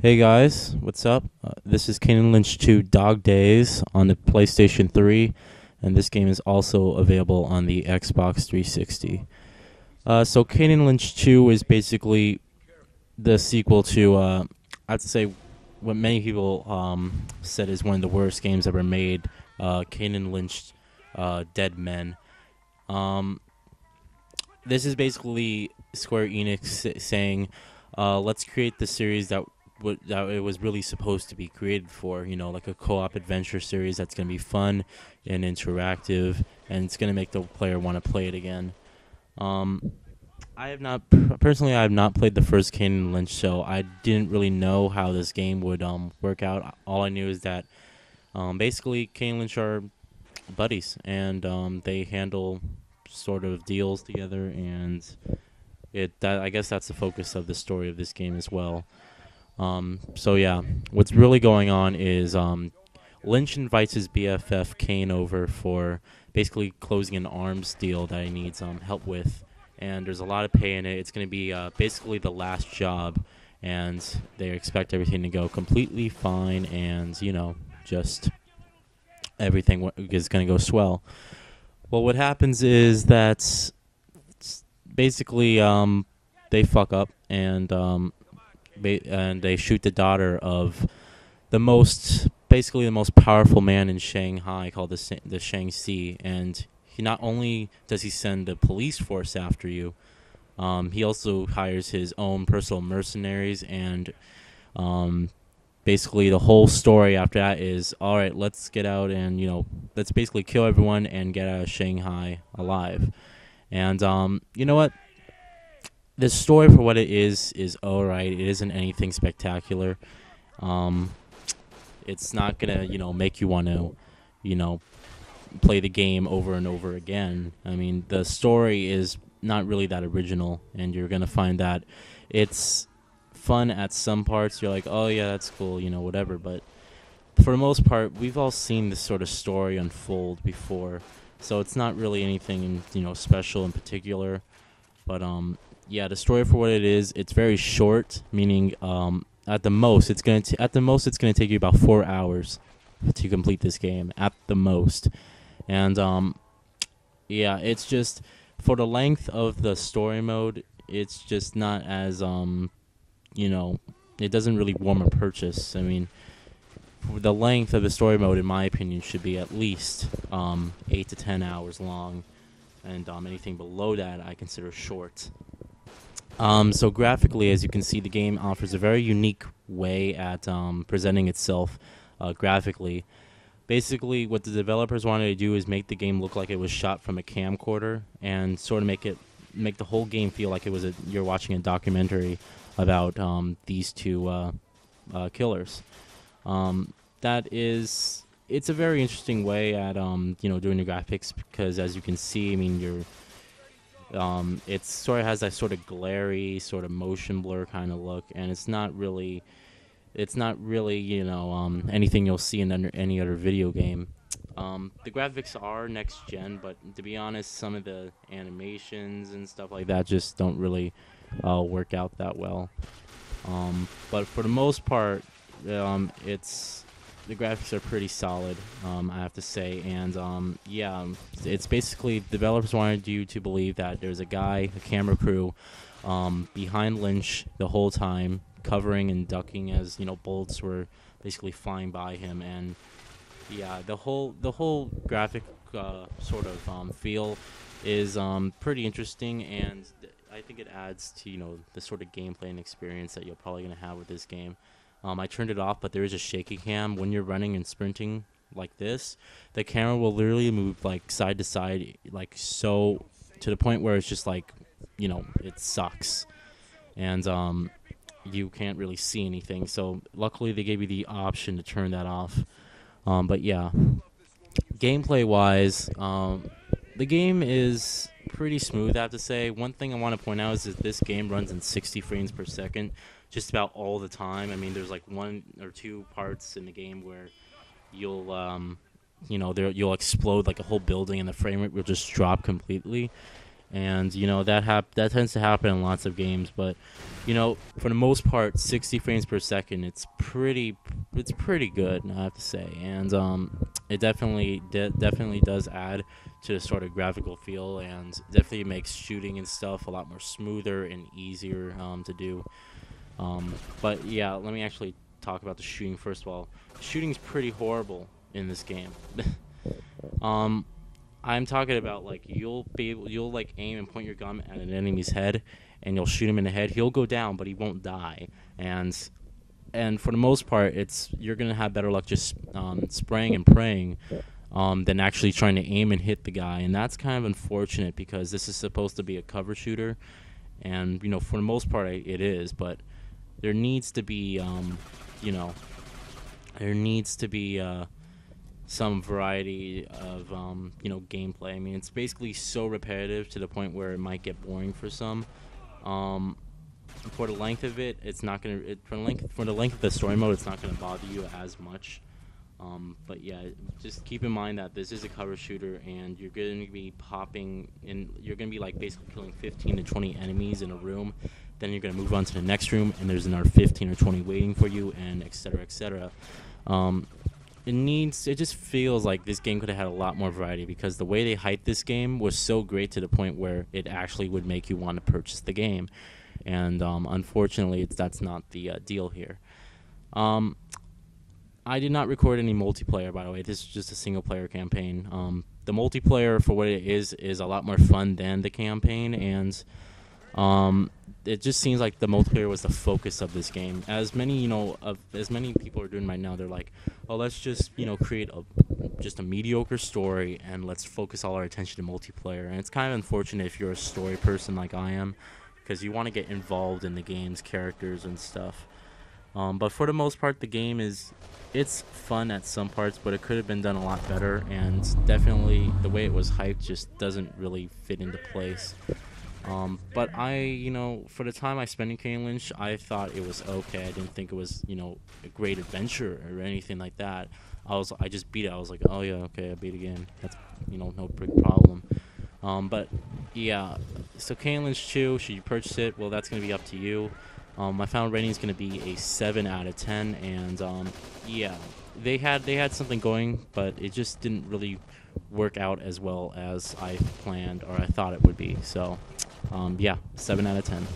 Hey guys, what's up? This is Kane Lynch2 Dog Days on the PlayStation 3, and this game is also available on the Xbox 360. So Kane Lynch 2 is basically the sequel to, I'd say, what many people said is one of the worst games ever made, Kane Lynch Dead Men. Um, this is basically Square Enix saying, let's create the series that it was really supposed to be created for. You know, like a co-op adventure series that's gonna be fun and interactive, and it's gonna make the player want to play it again. Um, I have not personally. I have not played the first Kane Lynch, so I didn't really know how this game would work out. All I knew is that basically Kane Lynch are buddies, and they handle sort of deals together, and I guess that's the focus of the story of this game as well. So yeah, what's really going on is Lynch invites his BFF Kane over for basically closing an arms deal that he needs help with, and there's a lot of pay in it. It's going to be basically the last job, and they expect everything to go completely fine, and just everything is going to go swell. Well, what happens is that basically they fuck up, and they shoot the daughter of basically the most powerful man in Shanghai, called the Shang-Chi. And he not only does he send the police force after you, he also hires his own personal mercenaries. And basically the whole story after that is, all right, let's get out and let's basically kill everyone and get out of Shanghai alive. And you know what? The story for what it is alright. It isn't anything spectacular. Um, it's not gonna, make you want to, you know, play the game over and over again. I mean, the story is not really that original, and you're gonna find that it's fun at some parts. You're like, oh yeah, that's cool, whatever. But for the most part, we've all seen this sort of story unfold before, so it's not really anything, special in particular. But yeah, the story for what it is, it's very short, meaning at the most it's gonna take you about 4 hours to complete this game at the most. And yeah, it's just for the length of the story mode, it's just not as you know, it doesn't really warm a purchase. I mean, the length of the story mode, in my opinion, should be at least 8 to 10 hours long, and anything below that I consider short. So graphically, as you can see, the game offers a very unique way at presenting itself graphically. Basically, what the developers wanted to do is make the game look like it was shot from a camcorder, and sort of make the whole game feel like you're watching a documentary about these two killers. That is, it's a very interesting way at doing the graphics, because as you can see, I mean, it sort of has that sort of glary, sort of motion blur kind of look, and it's not really anything you'll see in any other video game. The graphics are next gen, but to be honest, some of the animations and stuff like that just don't really work out that well. But for the most part, it's the graphics are pretty solid, I have to say. And yeah, it's basically developers wanted you to believe that there's a camera crew, behind Lynch the whole time, covering and ducking as bullets were basically flying by him. And yeah, the whole graphic sort of feel is pretty interesting, and I think it adds to the sort of gameplay and experience that you're probably gonna have with this game. I turned it off, but there is a shaky cam when you're running and sprinting like this. The camera will literally move like side to side, like so, to the point where it's just like, it sucks, and you can't really see anything. So luckily they gave you the option to turn that off. But yeah, gameplay wise, the game is pretty smooth, I have to say. One thing I want to point out is that this game runs in 60 frames per second just about all the time. I mean, there's like one or two parts in the game where you'll explode like a whole building, and the frame rate will just drop completely. and that tends to happen in lots of games. But for the most part, 60 frames per second, it's pretty good, I have to say. And it definitely does add to the sort of graphical feel, and definitely makes shooting and stuff a lot more smoother and easier to do. But yeah, let me actually talk about the shooting first of all. Shooting's pretty horrible in this game. um, I'm talking about, like, you'll like aim and point your gun at an enemy's head, and you'll shoot him in the head. He'll go down, but he won't die. And for the most part, you're gonna have better luck just spraying and praying than actually trying to aim and hit the guy. And that's kind of unfortunate because this is supposed to be a cover shooter, and for the most part it is. But there needs to be you know there needs to be some variety of gameplay. I mean, it's basically so repetitive to the point where it might get boring for some. Um, for the length of it, it's not gonna. For the length of the story mode, it's not gonna bother you as much. But yeah, just keep in mind that this is a cover shooter, and you're gonna be popping, and you're gonna be like basically killing 15 to 20 enemies in a room. Then you're gonna move on to the next room, and there's another 15 or 20 waiting for you, and etc. etc. It just feels like this game could have had a lot more variety, because the way they hyped this game was so great to the point where it actually would make you want to purchase the game. And unfortunately, that's not the deal here. I did not record any multiplayer, by the way. This is just a single-player campaign. The multiplayer, for what it is a lot more fun than the campaign, and it just seems like the multiplayer was the focus of this game. As many people are doing right now, they're like, oh, let's just create just a mediocre story, and let's focus all our attention to multiplayer. And it's kind of unfortunate if you're a story person like I am, because you want to get involved in the game's characters and stuff. But for the most part, the game it's fun at some parts, but it could have been done a lot better, and definitely the way it was hyped just doesn't really fit into place. But for the time I spent in Kane Lynch, I thought it was okay. I didn't think it was, a great adventure or anything like that. I just beat it. I was like, oh yeah, okay, I beat it again. That's, no big problem. But yeah, so Kane Lynch2, should you purchase it? Well, that's going to be up to you. My final rating is going to be a 7 out of 10, and yeah, they had something going, but it just didn't really work out as well as I planned or I thought it would be. So, yeah, 7 out of 10.